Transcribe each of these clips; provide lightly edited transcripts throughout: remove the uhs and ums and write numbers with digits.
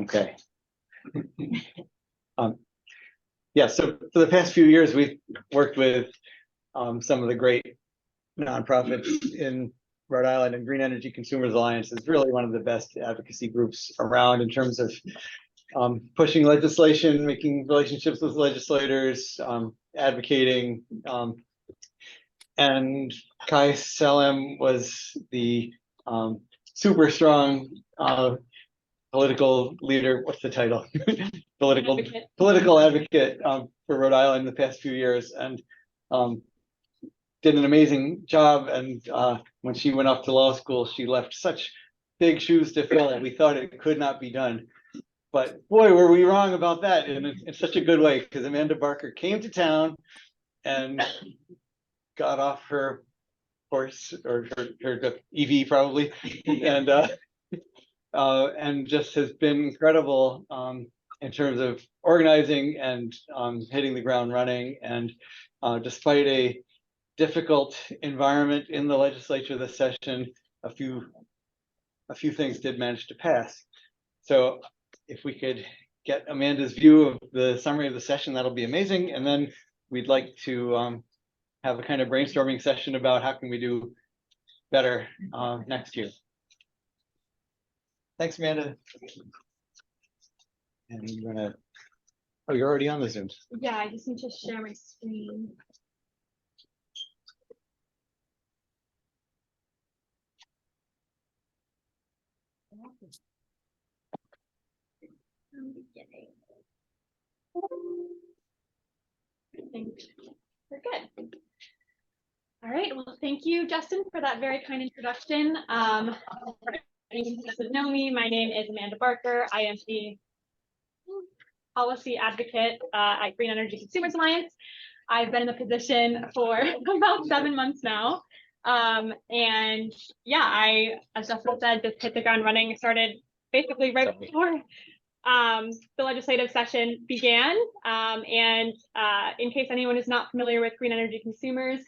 Okay. Yeah, so for the past few years, we've worked with some of the great nonprofits in Rhode Island, and Green Energy Consumers Alliance is really one of the best advocacy groups around in terms of pushing legislation, making relationships with legislators, advocating. And Kai Salem was the super strong political leader. What's the title? Political advocate for Rhode Island in the past few years, and did an amazing job. And when she went off to law school, she left such big shoes to fill, and we thought it could not be done. But boy, were we wrong about that in such a good way, because Amanda Barker came to town and got off her horse, or her EV probably, and just has been incredible in terms of organizing and hitting the ground running. And despite a difficult environment in the legislature this session, a few things did manage to pass. So if we could get Amanda's view of the summary of the session, that'll be amazing. And then we'd like to have a kind of brainstorming session about how can we do better next year. Thanks, Amanda. And you're gonna, oh, you're already on the Zoom. Yeah, I just need to share my screen. I think we're good. All right, well, thank you, Justin, for that very kind introduction. For anyone who doesn't know me, my name is Amanda Barker. I am the policy advocate at Green Energy Consumers Alliance. I've been in the position for about 7 months now. And yeah, I, as Justin said, just hit the ground running. I started basically right before the legislative session began. In case anyone is not familiar with Green Energy Consumers,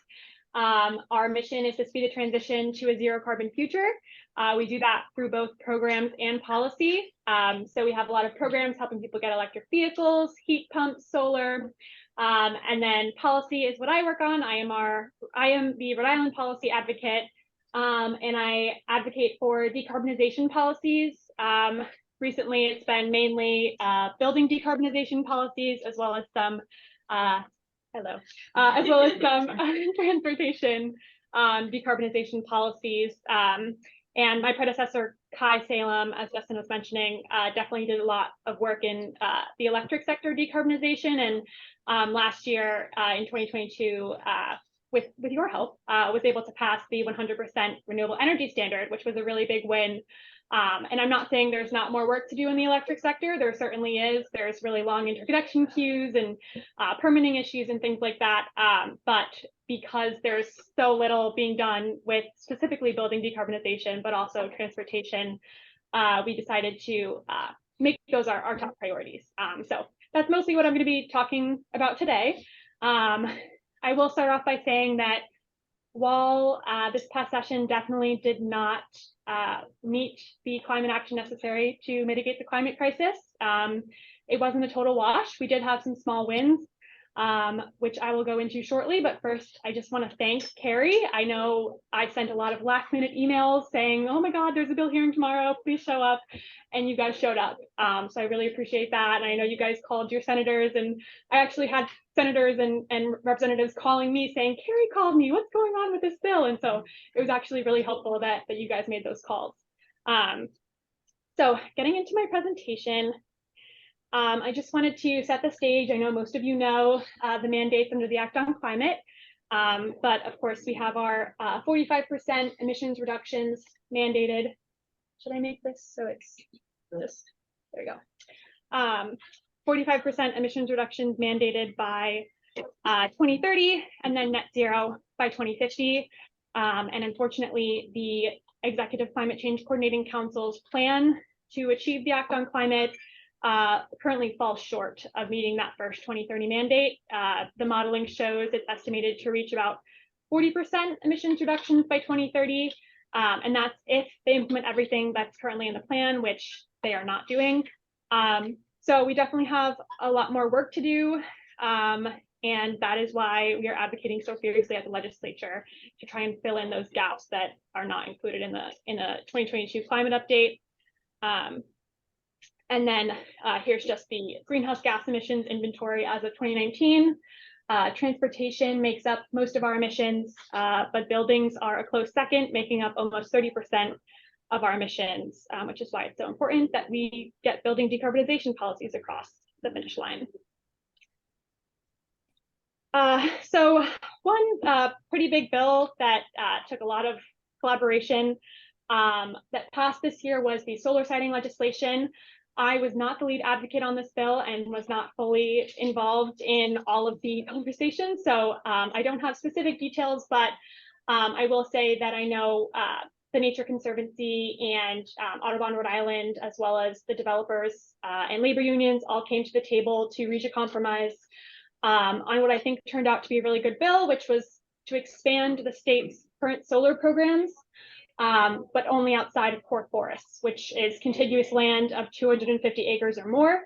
our mission is to speed the transition to a zero carbon future. We do that through both programs and policy. So we have a lot of programs helping people get electric vehicles, heat pumps, solar, and then policy is what I work on. I am the Rhode Island policy advocate, and I advocate for decarbonization policies. Recently, it's been mainly building decarbonization policies, as well as some transportation decarbonization policies. And my predecessor, Kai Salem, as Justin was mentioning, definitely did a lot of work in the electric sector decarbonization. And last year, in 2022, with your help, was able to pass the 100% renewable energy standard, which was a really big win. And I'm not saying there's not more work to do in the electric sector. There certainly is. There's really long interconnection queues and permitting issues and things like that. But because there's so little being done with specifically building decarbonization, but also transportation, we decided to make those our top priorities. So that's mostly what I'm going to be talking about today. I will start off by saying that while this past session definitely did not meet the climate action necessary to mitigate the climate crisis, it wasn't a total wash. We did have some small wins, which I will go into shortly. But first, I just want to thank CARI. I know I sent a lot of last minute emails saying, oh my God, there's a bill hearing tomorrow, please show up. And you guys showed up. So I really appreciate that. And I know you guys called your senators, and I actually had senators and representatives calling me saying, CARI called me, what's going on with this bill? And so it was actually really helpful that you guys made those calls. So getting into my presentation, I just wanted to set the stage. I know most of you know the mandates under the Act on Climate, but of course we have our 45% emissions reductions mandated. Should I make this so it's just, there we go. 45% emissions reductions mandated by 2030, and then net zero by 2050. And unfortunately, the Executive Climate Change Coordinating Council's plan to achieve the Act on Climate currently falls short of meeting that first 2030 mandate. The modeling shows it's estimated to reach about 40% emissions reductions by 2030. And that's if they implement everything that's currently in the plan, which they are not doing. So we definitely have a lot more work to do. And that is why we are advocating so furiously at the legislature to try and fill in those gaps that are not included in the 2022 climate update. And then here's just the greenhouse gas emissions inventory as of 2019. Transportation makes up most of our emissions, but buildings are a close second, making up almost 30% of our emissions, which is why it's so important that we get building decarbonization policies across the finish line. So one pretty big bill that took a lot of collaboration that passed this year was the solar siting legislation. I was not the lead advocate on this bill and was not fully involved in all of the conversations. So I don't have specific details, but I will say that I know the Nature Conservancy and Audubon Rhode Island, as well as the developers and labor unions all came to the table to reach a compromise on what I think turned out to be a really good bill, which was to expand the state's current solar programs, but only outside of core forests, which is contiguous land of 250 acres or more.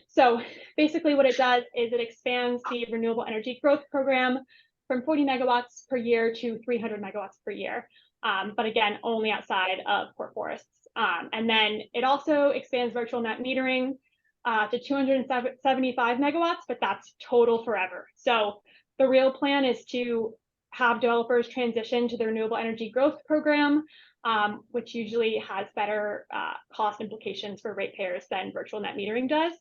So basically what it does is it expands the renewable energy growth program from 40 megawatts per year to 300 megawatts per year. But again, only outside of core forests. And then it also expands virtual net metering to 275 megawatts, but that's total forever. So the real plan is to have developers transition to the renewable energy growth program, which usually has better cost implications for ratepayers than virtual net metering does.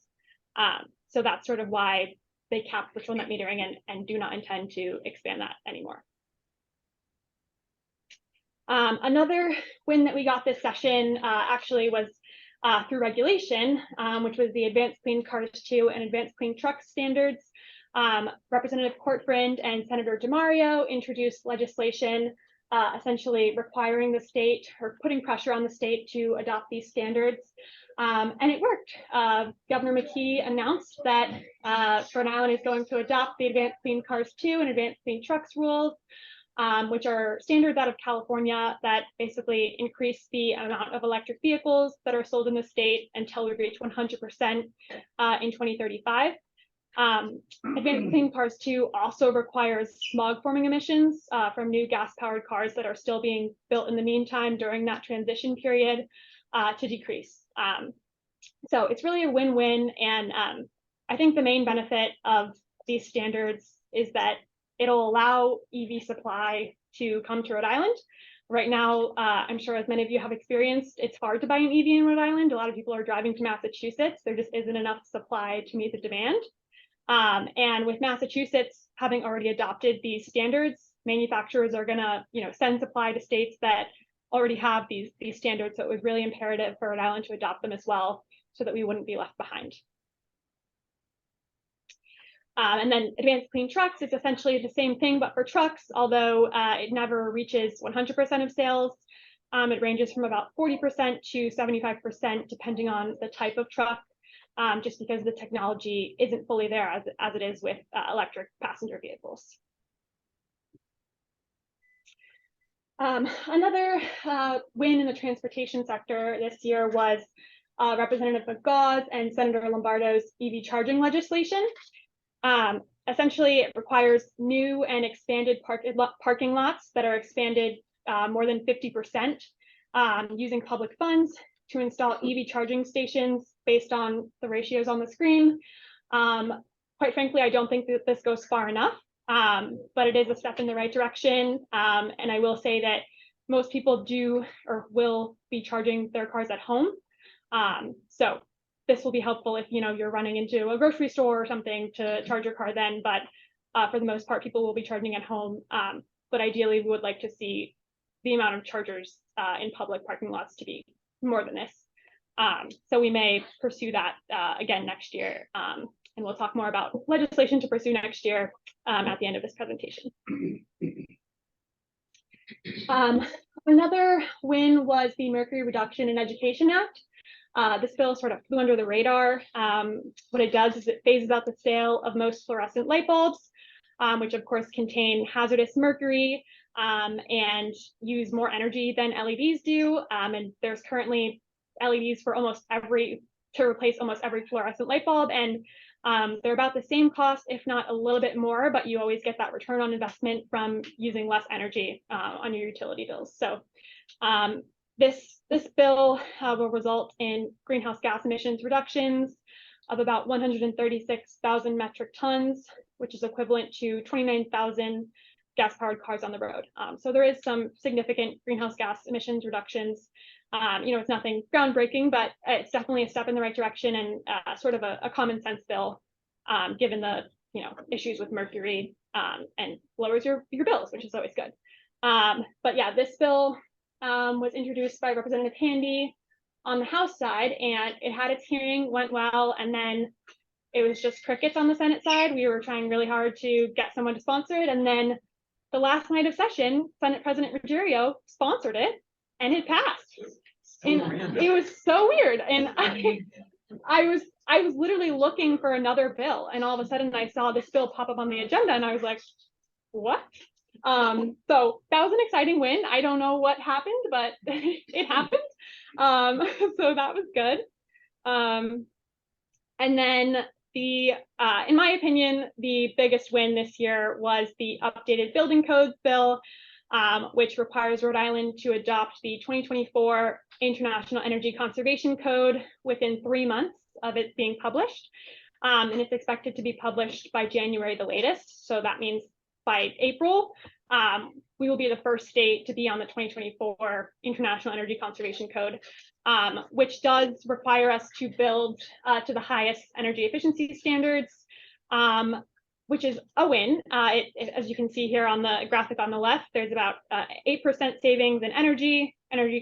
So that's sort of why they capped virtual net metering and do not intend to expand that anymore. Another win that we got this session actually was through regulation, which was the Advanced Clean Cars 2 and Advanced Clean Trucks standards. Representative Courtfriend and Senator DeMario introduced legislation essentially requiring the state or putting pressure on the state to adopt these standards. And it worked. Governor McKee announced that Rhode Island is going to adopt the Advanced Clean Cars 2 and Advanced Clean Trucks rules, which are standards out of California that basically increase the amount of electric vehicles that are sold in the state until we reach 100% in 2035. Advanced Clean Cars 2 also requires smog forming emissions from new gas-powered cars that are still being built in the meantime during that transition period to decrease. So it's really a win-win, and I think the main benefit of these standards is that it'll allow EV supply to come to Rhode Island. Right now, I'm sure as many of you have experienced, it's hard to buy an EV in Rhode Island. A lot of people are driving to Massachusetts. There just isn't enough supply to meet the demand. And with Massachusetts having already adopted these standards, manufacturers are gonna, send supply to states that already have these standards. So it was really imperative for Rhode Island to adopt them as well, so that we wouldn't be left behind. And then Advanced Clean Trucks is essentially the same thing, but for trucks, although it never reaches 100% of sales. It ranges from about 40% to 75%, depending on the type of truck, just because the technology isn't fully there as it is with electric passenger vehicles. Another win in the transportation sector this year was Representative McGaw's and Senator Lombardo's EV charging legislation. Essentially, it requires new and expanded parking lots that are expanded more than 50% using public funds to install EV charging stations based on the ratios on the screen. Quite frankly, I don't think that this goes far enough, but it is a step in the right direction. And I will say that most people do or will be charging their cars at home. So this will be helpful if you're running into a grocery store or something to charge your car then, but for the most part, people will be charging at home. But ideally, we would like to see the amount of chargers in public parking lots to be more than this. So we may pursue that again next year. And we'll talk more about legislation to pursue next year at the end of this presentation. Another win was the Mercury Reduction in Education Act. This bill sort of flew under the radar. What it does is it phases out the sale of most fluorescent light bulbs, which of course contain hazardous mercury and use more energy than LEDs do. And there's currently LEDs for almost every to replace almost every fluorescent light bulb, and they're about the same cost, if not a little bit more, but you always get that return on investment from using less energy on your utility bills. So this bill will result in greenhouse gas emissions reductions of about 136,000 metric tons, which is equivalent to 29,000 gas-powered cars on the road. So there is some significant greenhouse gas emissions reductions. It's nothing groundbreaking, but it's definitely a step in the right direction, and sort of a common sense bill, given the issues with mercury, and lowers your bills, which is always good. But yeah, this bill was introduced by Representative Handy on the House side, and it had its hearing, went well, and then it was just crickets on the Senate side. We were trying really hard to get someone to sponsor it, and then the last night of session, Senate President Ruggiero sponsored it, and it passed. And it was so weird. And I was literally looking for another bill, and all of a sudden I saw this bill pop up on the agenda, and I was like, what? So that was an exciting win. I don't know what happened, but it happened. So that was good. And then in my opinion, the biggest win this year was the updated building codes bill, which requires Rhode Island to adopt the 2024 International Energy Conservation Code within 3 months of it being published. And it's expected to be published by January the latest. So that means by April, we will be the first state to be on the 2024 International Energy Conservation Code, which does require us to build to the highest energy efficiency standards, which is a win. As you can see here on the graphic on the left, there's about 8% savings in energy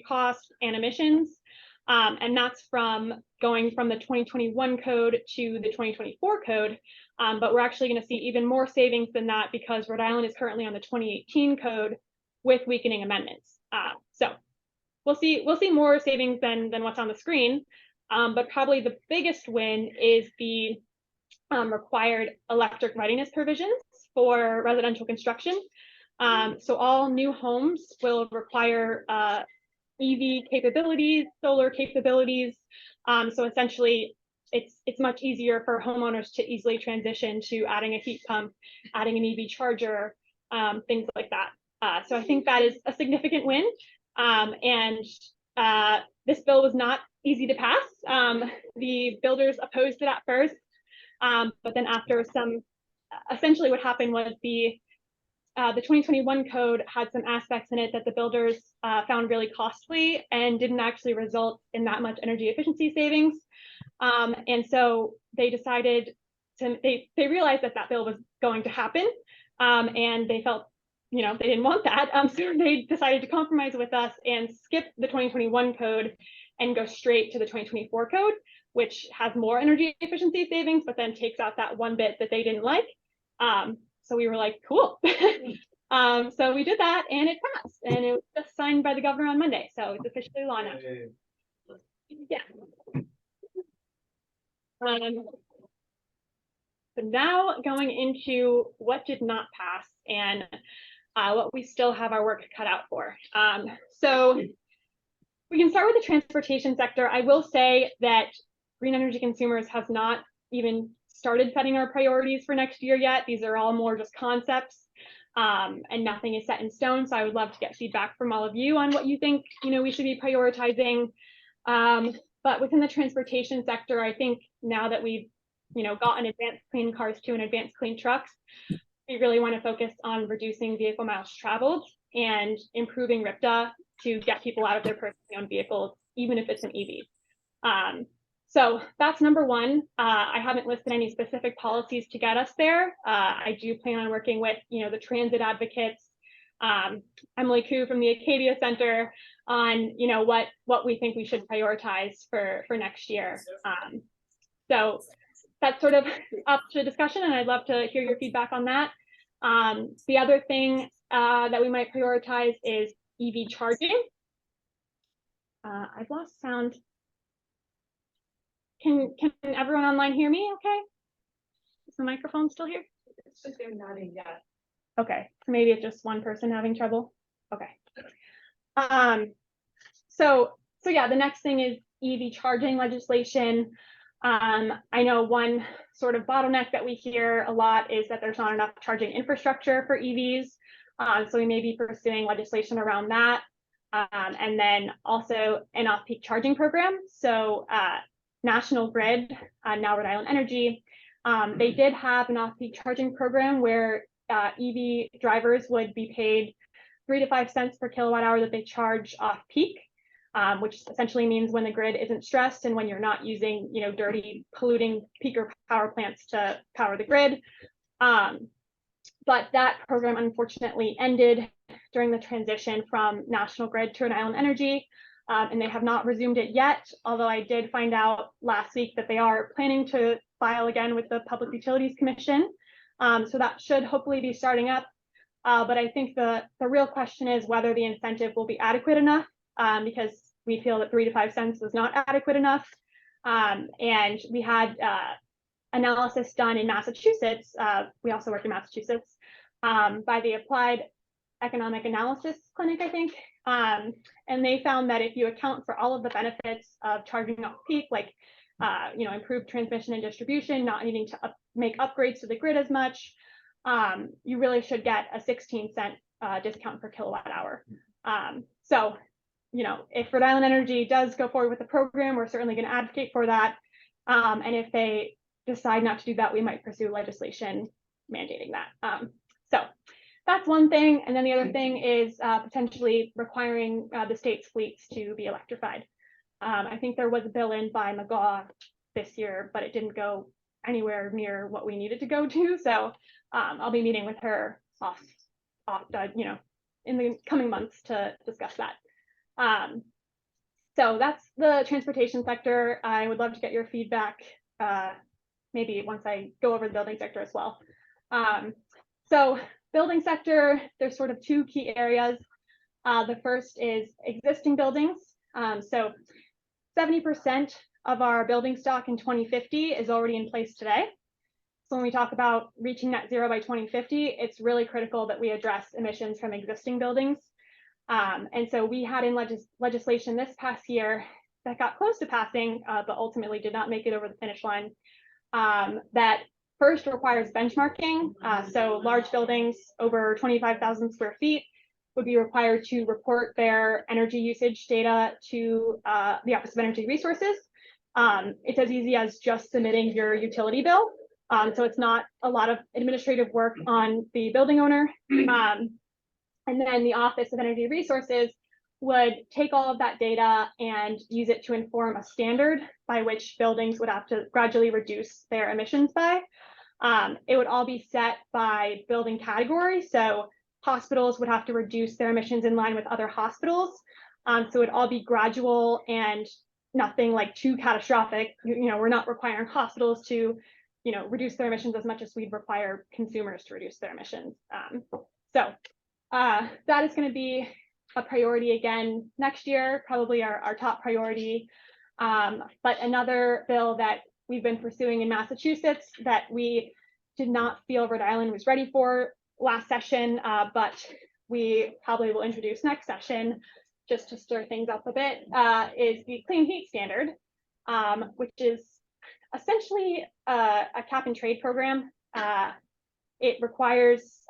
costs, and emissions. And that's from going from the 2021 code to the 2024 code. But we're actually going to see even more savings than that, because Rhode Island is currently on the 2018 code with weakening amendments. So we'll see more savings than what's on the screen. But probably the biggest win is the required electric readiness provisions for residential construction. So all new homes will require EV capabilities, solar capabilities. So essentially, it's much easier for homeowners to easily transition to adding a heat pump, adding an EV charger, things like that. So I think that is a significant win. And this bill was not easy to pass. The builders opposed it at first, but then after essentially what happened was the 2021 code had some aspects in it that the builders found really costly and didn't actually result in that much energy efficiency savings. And so they decided they realized that bill was going to happen, and they felt, they didn't want that. So they decided to compromise with us and skip the 2021 code and go straight to the 2024 code, which has more energy efficiency savings, but then takes out that one bit that they didn't like. So we were like, cool. So we did that, and it passed, and it was just signed by the governor on Monday. So it's officially law now. Yeah. So now going into what did not pass, and what we still have our work cut out for. So we can start with the transportation sector. I will say that Green Energy Consumers has not even started setting our priorities for next year yet. These are all more just concepts, and nothing is set in stone. So I would love to get feedback from all of you on what you think, we should be prioritizing. But within the transportation sector, I think now that we've, gotten advanced clean cars to and advanced clean trucks, we really want to focus on reducing vehicle miles traveled and improving RIPTA to get people out of their personally owned vehicles, even if it's an EV. So that's number one. I haven't listed any specific policies to get us there. I do plan on working with, the transit advocates, Emily Koo from the Acadia Center, on, what we think we should prioritize for next year. So that's sort of up to discussion, and I'd love to hear your feedback on that. The other thing that we might prioritize is EV charging. I've lost sound. Can everyone online hear me okay? Is the microphone still here? It's just they're nodding, yeah. Okay, so maybe it's just one person having trouble. Okay. So yeah, the next thing is EV charging legislation. I know one sort of bottleneck that we hear a lot is that there's not enough charging infrastructure for EVs. So we may be pursuing legislation around that. And then also an off-peak charging program. So National Grid, now Rhode Island Energy, they did have an off-peak charging program where EV drivers would be paid 3 to 5 cents per kilowatt hour that they charge off-peak. Which essentially means when the grid isn't stressed and when you're not using, dirty, polluting peaker power plants to power the grid. But that program unfortunately ended during the transition from National Grid to Rhode Island Energy, and they have not resumed it yet, although I did find out last week that they are planning to file again with the Public Utilities Commission. So that should hopefully be starting up. But I think the real question is whether the incentive will be adequate enough, because we feel that 3 to 5 cents was not adequate enough. And we had analysis done in Massachusetts. We also work in Massachusetts by the Applied Economic Analysis Clinic, I think. And they found that if you account for all of the benefits of charging off peak, like improved transmission and distribution, not needing to make upgrades to the grid as much, you really should get a 16-cent discount per kilowatt hour. So, if Rhode Island Energy does go forward with the program, we're certainly going to advocate for that. And if they decide not to do that, we might pursue legislation mandating that. So that's one thing. And then the other thing is potentially requiring the state's fleets to be electrified. I think there was a bill in by McGaugh this year, but it didn't go anywhere near what we needed to go to. So I'll be meeting with her in the coming months to discuss that. So that's the transportation sector. I would love to get your feedback, maybe once I go over the building sector as well. So building sector, there's sort of 2 key areas. The first is existing buildings. So 70% of our building stock in 2050 is already in place today. So when we talk about reaching net zero by 2050, it's really critical that we address emissions from existing buildings. And so we had in legislation this past year that got close to passing, but ultimately did not make it over the finish line, that first requires benchmarking. So large buildings over 25,000 square feet would be required to report their energy usage data to the Office of Energy Resources. It's as easy as just submitting your utility bill. So it's not a lot of administrative work on the building owner. And then the Office of Energy Resources would take all of that data and use it to inform a standard by which buildings would have to gradually reduce their emissions by. It would all be set by building category. So hospitals would have to reduce their emissions in line with other hospitals. So it would all be gradual and nothing like too catastrophic. We're not requiring hospitals to, reduce their emissions as much as we'd require consumers to reduce their emissions. That is going to be a priority again next year, probably our top priority. But another bill that we've been pursuing in Massachusetts that we did not feel Rhode Island was ready for last session, but we probably will introduce next session just to stir things up a bit, is the clean heat standard, which is essentially a cap and trade program. It requires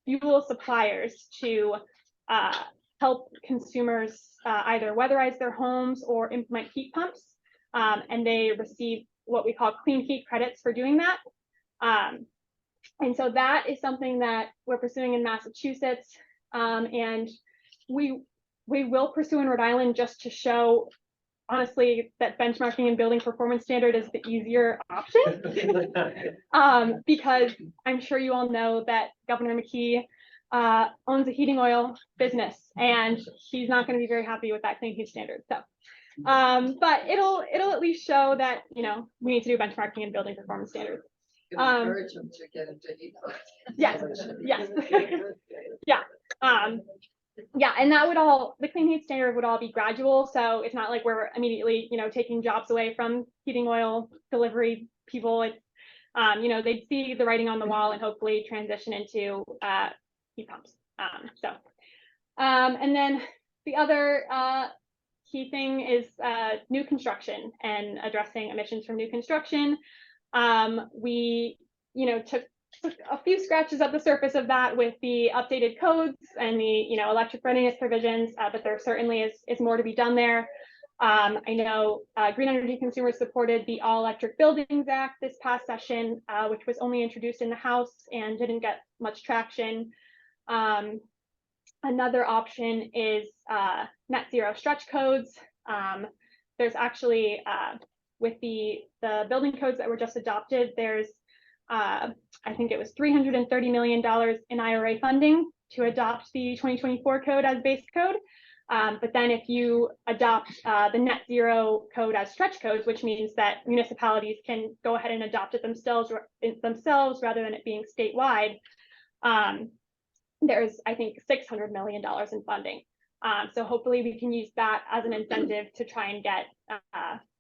fuel suppliers to help consumers either weatherize their homes or implement heat pumps, and they receive what we call clean heat credits for doing that. And so that is something that we're pursuing in Massachusetts, and we will pursue in Rhode Island just to show, honestly, that benchmarking and building performance standard is the easier option. Because I'm sure you all know that Governor McKee owns a heating oil business, and he's not going to be very happy with that clean heat standard. So, but it'll at least show that we need to do benchmarking and building performance standards. Encourage them to get into heat pumps. Yes, yes, yeah. Yeah, and that would the clean heat standard would all be gradual. So it's not like we're immediately, taking jobs away from heating oil delivery people. It's, they'd see the writing on the wall and hopefully transition into heat pumps. And then the other key thing is new construction and addressing emissions from new construction. We, took a few scratches at the surface of that with the updated codes and the, electric readiness provisions, but there certainly is more to be done there. I know Green Energy Consumers supported the All Electric Buildings Act this past session, which was only introduced in the House and didn't get much traction. Another option is net zero stretch codes. There's actually, with the building codes that were just adopted, there's, I think it was $330 million in IRA funding to adopt the 2024 code as base code. But then if you adopt the net zero code as stretch codes, which means that municipalities can go ahead and adopt it themselves rather than it being statewide, there's, I think, $600 million in funding. So hopefully we can use that as an incentive to try and get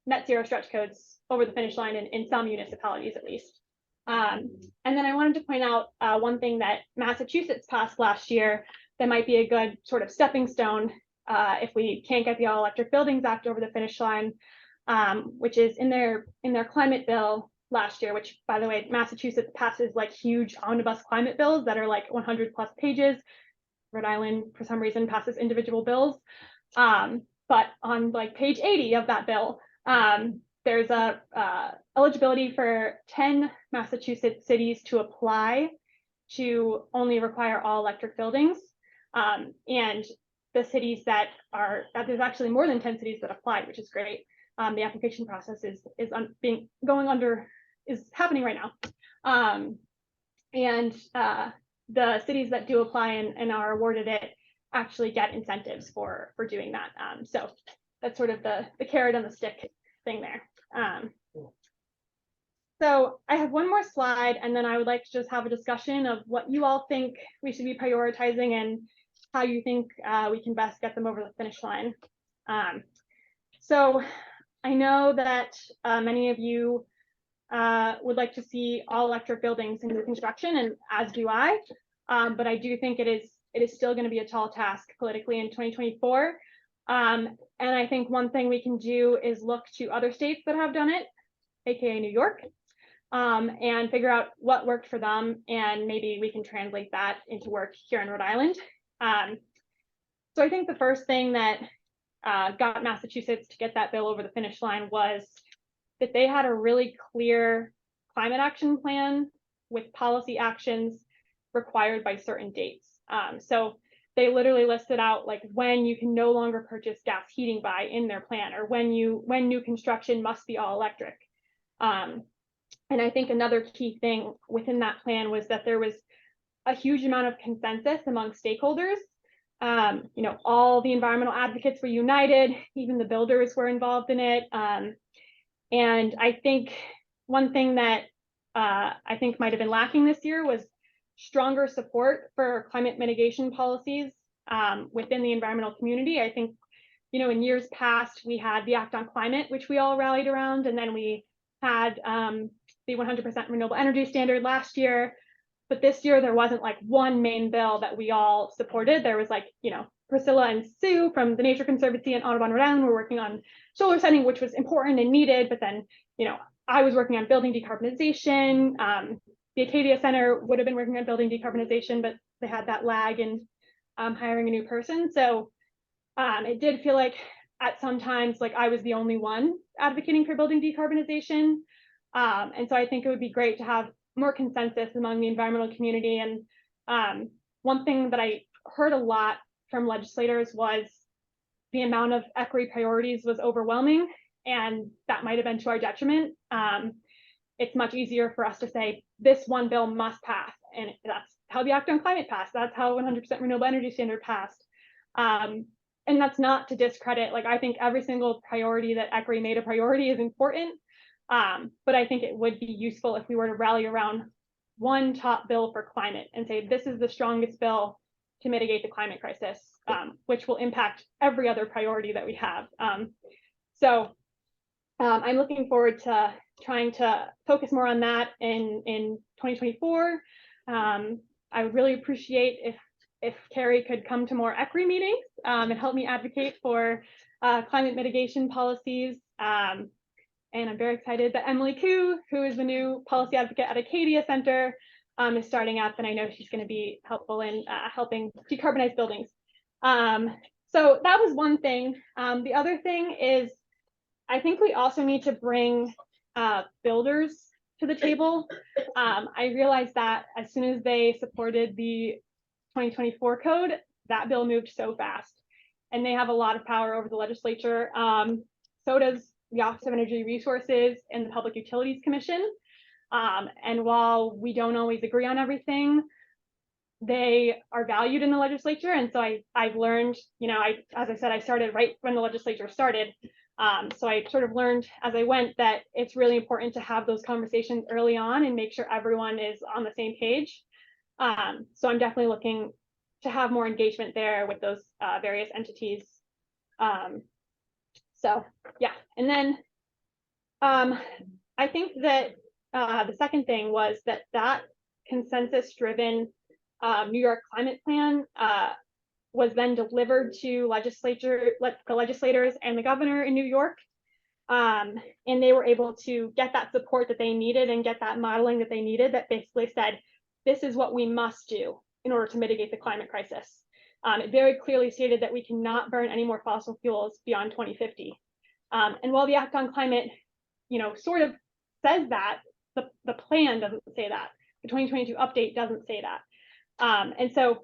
net zero stretch codes over the finish line in some municipalities at least. And then I wanted to point out one thing that Massachusetts passed last year that might be a good sort of stepping stone if we can't get the All Electric Buildings Act over the finish line, which is in their climate bill last year, which, by the way, Massachusetts passes like huge omnibus climate bills that are like 100+ pages. Rhode Island, for some reason, passes individual bills. But on like page 80 of that bill, there's a eligibility for 10 Massachusetts cities to apply to only require all electric buildings. And the cities there's actually more than 10 cities that applied, which is great. The application process is happening right now. And the cities that do apply and are awarded it actually get incentives for doing that. So that's sort of the carrot on the stick thing there. So I have one more slide, and then I would like to just have a discussion of what you all think we should be prioritizing and how you think we can best get them over the finish line. So I know that many of you would like to see all electric buildings in new construction, and as do I. But I do think it is still going to be a tall task politically in 2024. And I think one thing we can do is look to other states that have done it, aka New York, and figure out what worked for them, and maybe we can translate that into work here in Rhode Island. So I think the first thing that got Massachusetts to get that bill over the finish line was that they had a really clear climate action plan with policy actions required by certain dates. So they literally listed out like when you can no longer purchase gas heating by in their plan, or when new construction must be all electric. And I think another key thing within that plan was that there was a huge amount of consensus among stakeholders. All the environmental advocates were united, even the builders were involved in it. And I think one thing that I think might have been lacking this year was stronger support for climate mitigation policies within the environmental community. I think, in years past, we had the Act on Climate, which we all rallied around, and then we had the 100% renewable energy standard last year. But this year, there wasn't like one main bill that we all supported. There was like, Priscilla and Sue from the Nature Conservancy and Audubon, Rhode Island were working on solar setting, which was important and needed. But then, I was working on building decarbonization. The Acadia Center would have been working on building decarbonization, but they had that lag in hiring a new person. So it did feel like at some times, like I was the only one advocating for building decarbonization. And so I think it would be great to have more consensus among the environmental community. And one thing that I heard a lot from legislators was the amount of equity priorities was overwhelming, and that might have been to our detriment. It's much easier for us to say this one bill must pass, and that's how the Act on Climate passed. That's how 100% renewable energy standard passed. And that's not to discredit, like I think every single priority that ECRI made a priority is important. But I think it would be useful if we were to rally around one top bill for climate and say, this is the strongest bill to mitigate the climate crisis, which will impact every other priority that we have. So I'm looking forward to trying to focus more on that in 2024. I would really appreciate if CARI could come to more ECRI meetings and helped me advocate for climate mitigation policies. And I'm very excited that Emily Koo, who is the new policy advocate at Acadia Center, is starting up, and I know she's going to be helpful in helping decarbonize buildings. So that was one thing. The other thing is, I think we also need to bring builders to the table. I realized that as soon as they supported the 2024 code, that bill moved so fast, and they have a lot of power over the legislature. So does the Office of Energy Resources and the Public Utilities Commission. And while we don't always agree on everything, they are valued in the legislature. And so I've learned, as I said, I started right when the legislature started. So I sort of learned as I went that it's really important to have those conversations early on and make sure everyone is on the same page. So I'm definitely looking to have more engagement there with those various entities. So yeah, and then I think that the second thing was that consensus-driven New York climate plan was then delivered to the legislators and the governor in New York. And they were able to get that support that they needed and get that modeling that they needed that basically said, this is what we must do in order to mitigate the climate crisis. It very clearly stated that we cannot burn any more fossil fuels beyond 2050. And while the Act on Climate, sort of says that, the plan doesn't say that. The 2022 update doesn't say that. And so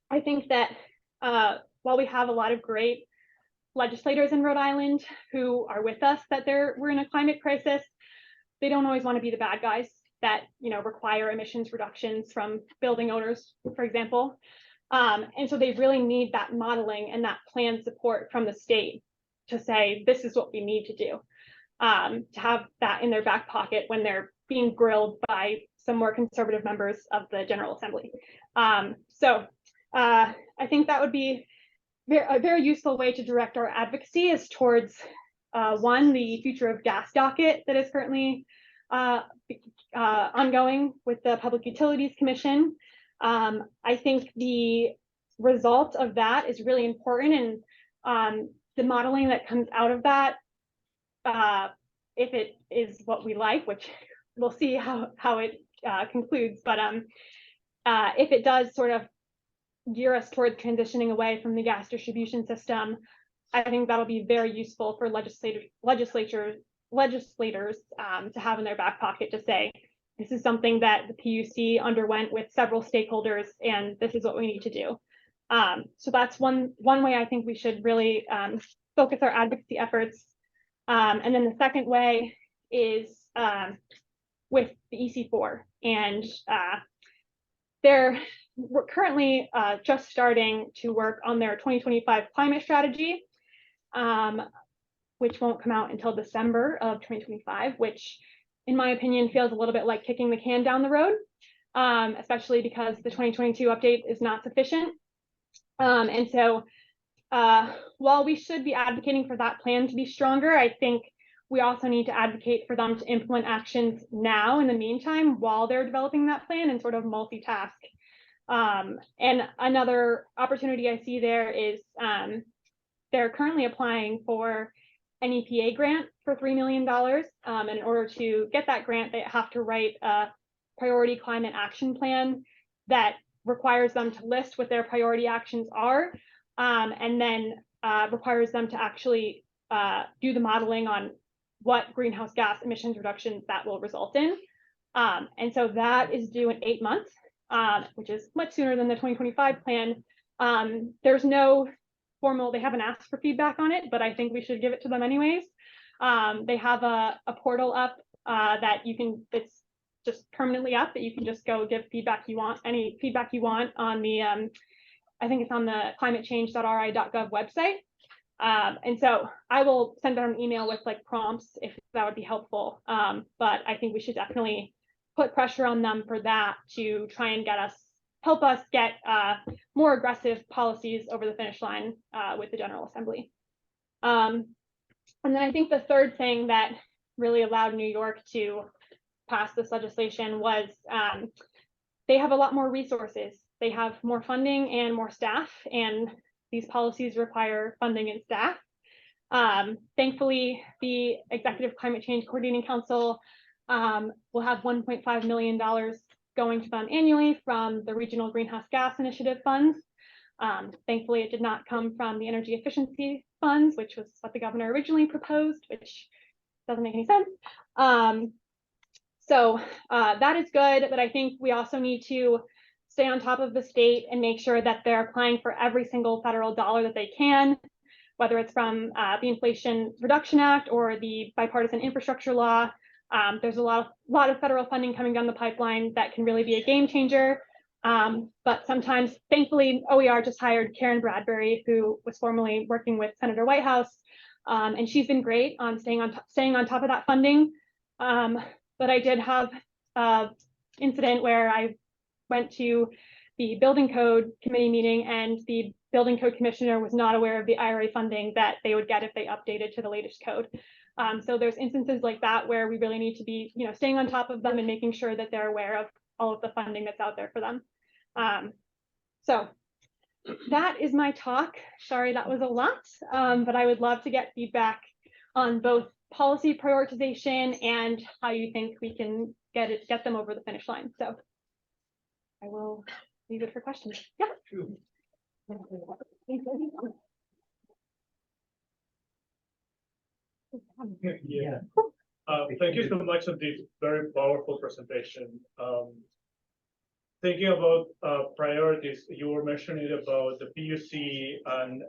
I think that while we have a lot of great legislators in Rhode Island who are with us that we're in a climate crisis, they don't always want to be the bad guys that require emissions reductions from building owners, for example. And so they really need that modeling and that plan support from the state to say, this is what we need to do, to have that in their back pocket when they're being grilled by some more conservative members of the General Assembly. So I think that would be a very useful way to direct our advocacy is towards one, the future of gas docket that is currently ongoing with the Public Utilities Commission. I think the result of that is really important, and the modeling that comes out of that, if it is what we like, which we'll see how it concludes, but if it does sort of gear us towards transitioning away from the gas distribution system, I think that'll be very useful for legislators to have in their back pocket to say, this is something that the PUC underwent with several stakeholders, and this is what we need to do. So that's one way I think we should really focus our advocacy efforts. And then the second way is with the EC4, and we're currently just starting to work on their 2025 climate strategy, which won't come out until December of 2025, which in my opinion feels a little bit like kicking the can down the road, especially because the 2022 update is not sufficient. And so while we should be advocating for that plan to be stronger, I think we also need to advocate for them to implement actions now in the meantime while they're developing that plan and sort of multitask. And another opportunity I see there is they're currently applying for an EPA grant for $3 million. And in order to get that grant, they have to write a priority climate action plan that requires them to list what their priority actions are, and then requires them to actually do the modeling on what greenhouse gas emissions reductions that will result in. And so that is due in 8 months, which is much sooner than the 2025 plan. There's no formal, they haven't asked for feedback on it, but I think we should give it to them anyways. They have a portal up that you can, it's just permanently up, that you can just go give feedback you want, any feedback you want on the, I think it's on the climatechange.ri.gov website. And so I will send out an email with like prompts if that would be helpful. But I think we should definitely put pressure on them for that to try and help us get more aggressive policies over the finish line with the General Assembly. And then I think the third thing that really allowed New York to pass this legislation was they have a lot more resources. They have more funding and more staff, and these policies require funding and staff. Thankfully, the Executive Climate Change Coordinating Council will have $1.5 million going to them annually from the Regional Greenhouse Gas Initiative funds. Thankfully, it did not come from the energy efficiency funds, which was what the governor originally proposed, which doesn't make any sense. So that is good, but I think we also need to stay on top of the state and make sure that they're applying for every single federal dollar that they can, whether it's from the Inflation Reduction Act or the bipartisan infrastructure law. There's a lot of federal funding coming down the pipeline that can really be a game changer. But sometimes, thankfully, OER just hired Karen Bradbury, who was formerly working with Senator Whitehouse, and she's been great on staying on top of that funding. But I did have an incident where I went to the building code committee meeting, and the building code commissioner was not aware of the IRA funding that they would get if they updated to the latest code. So there's instances like that where we really need to be, staying on top of them and making sure that they're aware of all of the funding that's out there for them. So that is my talk. Sorry, that was a lot, but I would love to get feedback on both policy prioritization and how you think we can get them over the finish line. So I will leave it for questions. Yeah. Yeah. Thank you so much for this very powerful presentation. Thinking about priorities, you were mentioning about the PUC, and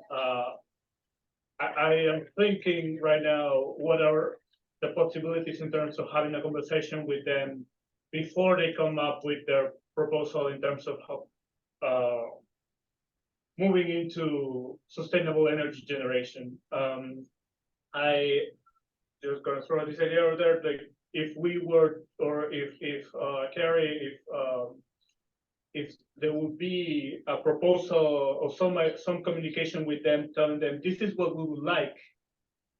I am thinking right now, what are the possibilities in terms of having a conversation with them before they come up with their proposal in terms of how moving into sustainable energy generation. I just gonna throw this idea out there, like if we were, or if CARI, if there would be a proposal or some communication with them, telling them this is what we would like,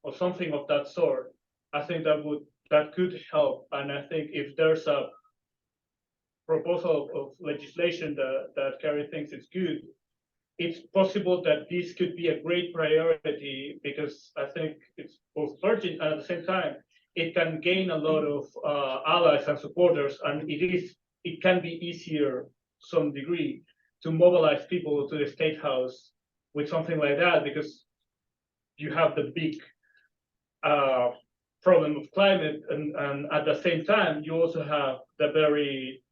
or something of that sort, I think that could help. And I think if there's a proposal of legislation that CARI thinks is good, it's possible that this could be a great priority, because I think it's both urgent and at the same time it can gain a lot of allies and supporters, and it can be easier to some degree to mobilize people to the State House with something like that, because you have the big problem of climate, and at the same time you also have the very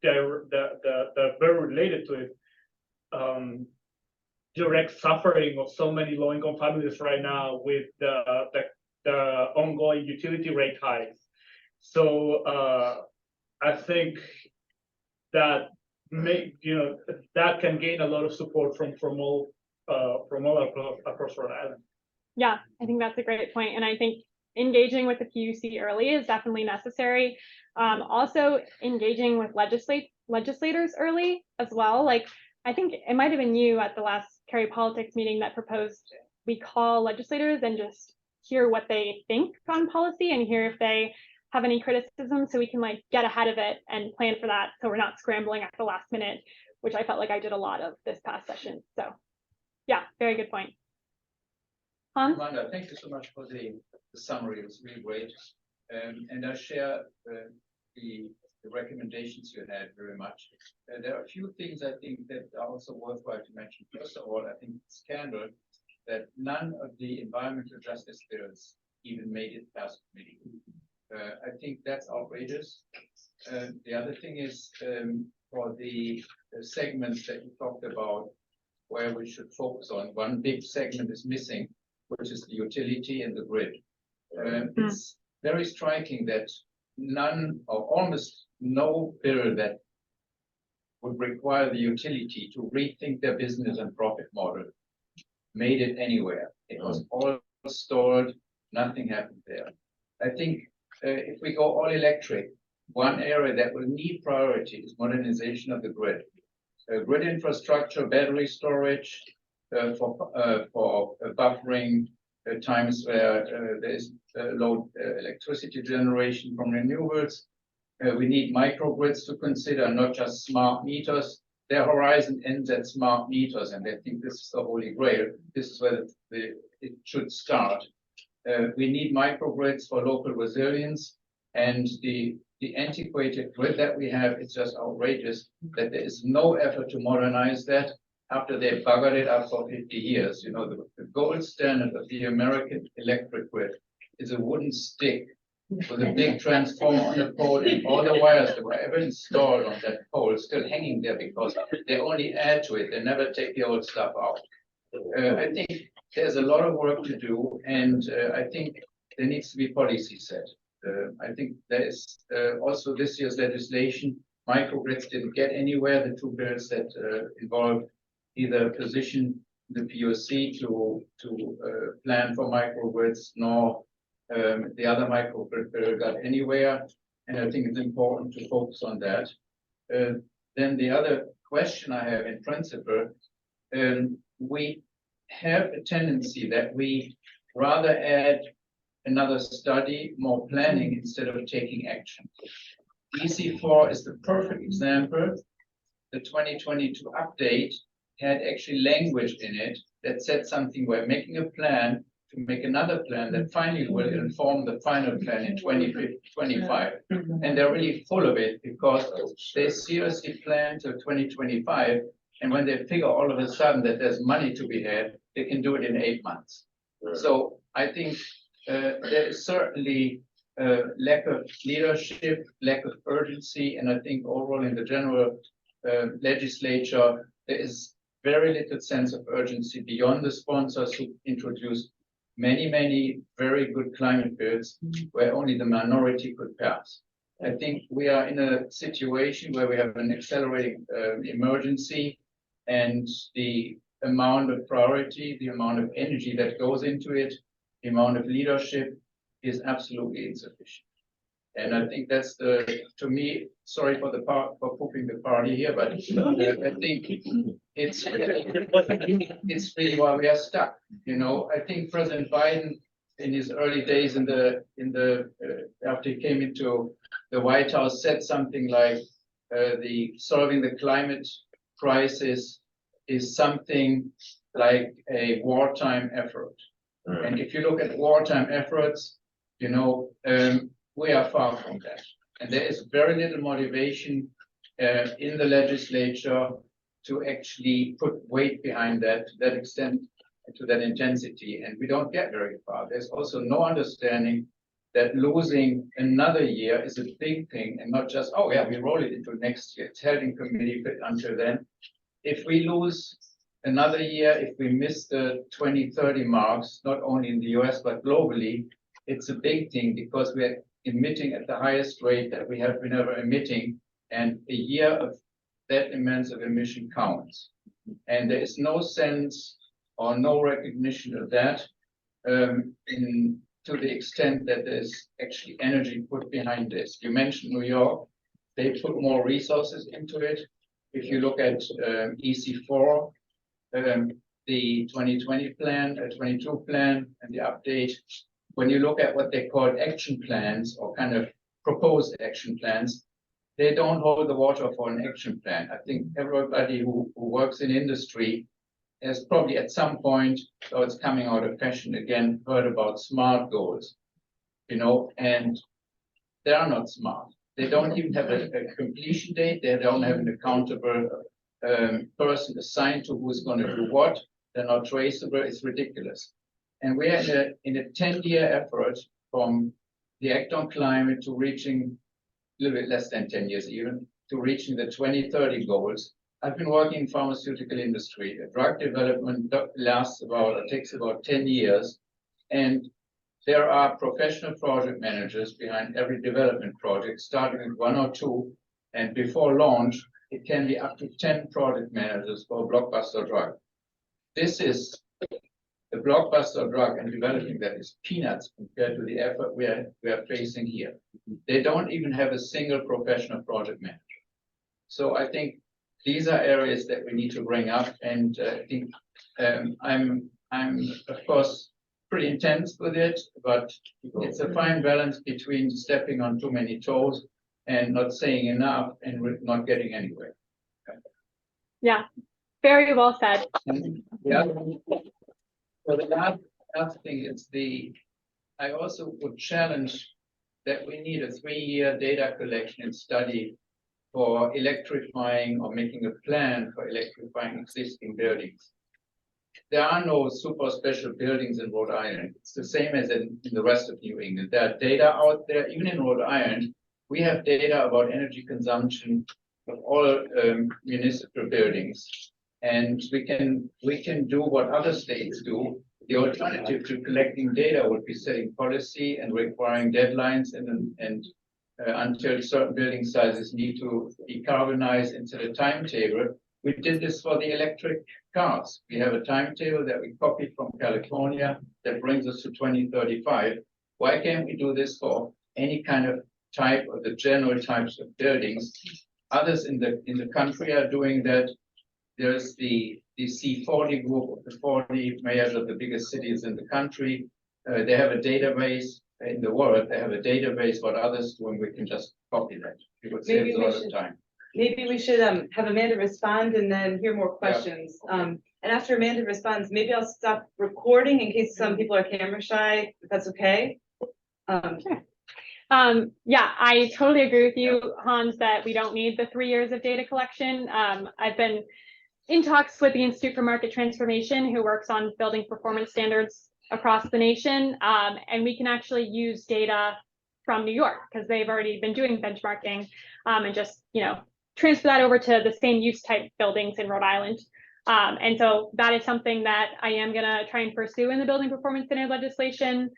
related to it, direct suffering of so many low-income families right now with the ongoing utility rate hikes. So I think that that can gain a lot of support from all across Rhode Island. Yeah, I think that's a great point, and I think engaging with the PUC early is definitely necessary. Also engaging with legislators early as well. Like, I think it might have been you at the last CARI Politics meeting that proposed we call legislators and just hear what they think on policy and hear if they have any criticism, so we can like get ahead of it and plan for that, so we're not scrambling at the last minute, which I felt like I did a lot of this past session. So yeah, very good point. Amanda, thank you so much for the summary. It was really great. And I share the recommendations you had very much. There are a few things I think that are also worthwhile to mention. First of all, I think it's scandal that none of the environmental justice bills even made it past committee. I think that's outrageous. The other thing is for the segments that you talked about, where we should focus on, one big segment is missing, which is the utility and the grid. It's very striking that none or almost no bill that would require the utility to rethink their business and profit model made it anywhere. It was all stalled, nothing happened there. I think if we go all electric, one area that will need priority is modernization of the grid. Grid infrastructure, battery storage, for buffering times where there is low electricity generation from renewables. We need microgrids to consider, not just smart meters. their horizon ends at smart meters, and they think this is the holy grail. This is where it should start. We need microgrids for local resilience, and the antiquated grid that we have, it's just outrageous that there is no effort to modernize that after they buggered it up for 50 years. You know, the gold standard of the American electric grid is a wooden stick with a big transformer on the pole, and all the wires that were ever installed on that pole still hanging there because they only add to it. They never take the old stuff out. I think there's a lot of work to do, and I think there needs to be policy set. I think there is also this year's legislation. Microgrids didn't get anywhere. The two bills that involved either position the POC to plan for microgrids, nor the other microgrid bill got anywhere. And I think it's important to focus on that. Then the other question I have in principle, we have a tendency that we rather add another study, more planning instead of taking action. EC4 is the perfect example. The 2022 update had actually language in it that said something. We're making a plan to make another plan that finally will inform the final plan in 2025. And they're really full of it because they seriously plan till 2025. And when they figure all of a sudden that there's money to be had, they can do it in 8 months. So I think there is certainly lack of leadership, lack of urgency, and I think overall in the general legislature, there is very little sense of urgency beyond the sponsors who introduced many very good climate bills where only the minority could pass. I think we are in a situation where we have an accelerating emergency, and the amount of priority, the amount of energy that goes into it, the amount of leadership is absolutely insufficient. And I think that's to me, sorry for pooping the party here, but I think it's really why we are stuck. You know, I think President Biden in his early days after he came into the White House said something like solving the climate crisis is something like a wartime effort. And if you look at wartime efforts, you know, we are far from that. And there is very little motivation in the legislature to actually put weight behind that, to that extent, to that intensity. And we don't get very far. There's also no understanding that losing another year is a big thing and not just, oh yeah, we roll it into next year. It's held in committee until then. If we lose another year, if we miss the 2030 marks, not only in the US, but globally, it's a big thing because we're emitting at the highest rate that we have been ever emitting, and a year of that immense of emission counts. And there is no sense or no recognition of that to the extent that there's actually energy put behind this. You mentioned New York, they put more resources into it. If you look at EC4, the 2020 plan, 22 plan, and the update, when you look at what they call action plans or kind of proposed action plans, they don't hold the water for an action plan. I think everybody who works in industry has probably at some point, so it's coming out of fashion again, heard about SMART goals, you know, and they are not smart. They don't even have a completion date. They don't have an accountable person assigned to who's going to do what. They're not traceable. It's ridiculous. And we are in a 10-year effort from the Act on Climate to reaching a little bit less than 10 years even, to reaching the 2030 goals. I've been working in pharmaceutical industry. Drug development takes about 10 years. And there are professional project managers behind every development project, starting with 1 or 2. And before launch, it can be up to 10 project managers for a blockbuster drug. This is a blockbuster drug, and developing that is peanuts compared to the effort we are facing here. They don't even have a single professional project manager. So I think these are areas that we need to bring up, and I think I'm of course pretty intense with it, but it's a fine balance between stepping on too many toes and not saying enough and not getting anywhere. Yeah, very well said. And the other, well, the last thing is I also would challenge that we need a 3-year data collection and study for electrifying or making a plan for electrifying existing buildings. There are no super special buildings in Rhode Island. It's the same as in the rest of New England. There are data out there, even in Rhode Island, we have data about energy consumption of all municipal buildings. And we can do what other states do. The alternative to collecting data would be setting policy and requiring deadlines and until certain building sizes need to decarbonize into the timetable. We did this for the electric cars. We have a timetable that we copied from California that brings us to 2035. Why can't we do this for any kind of type of the general types of buildings? Others in the country are doing that. There's the C40 group of the 40 mayors of the biggest cities in the country. They have a database in the world. They have a database what others do, and we can just copy that. It would save us a lot of time. Maybe we should have Amanda respond and then hear more questions. And after Amanda responds, maybe I'll stop recording in case some people are camera shy, if that's okay. Sure. Yeah, I totally agree with you, Hans, that we don't need the 3 years of data collection. I've been in talks with the Institute for Market Transformation, who works on building performance standards across the nation. And we can actually use data from New York because they've already been doing benchmarking and just, transfer that over to the same use type buildings in Rhode Island. And so that is something that I am going to try and pursue in the building performance standard legislation.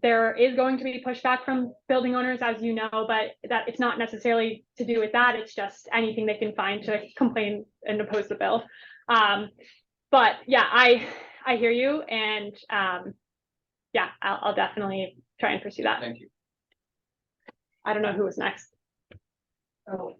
There is going to be pushback from building owners, as you know, but that it's not necessarily to do with that. It's just anything they can find to complain and oppose the bill. But yeah, I hear you, and yeah, I'll definitely try and pursue that. Thank you. I don't know who was next. Oh,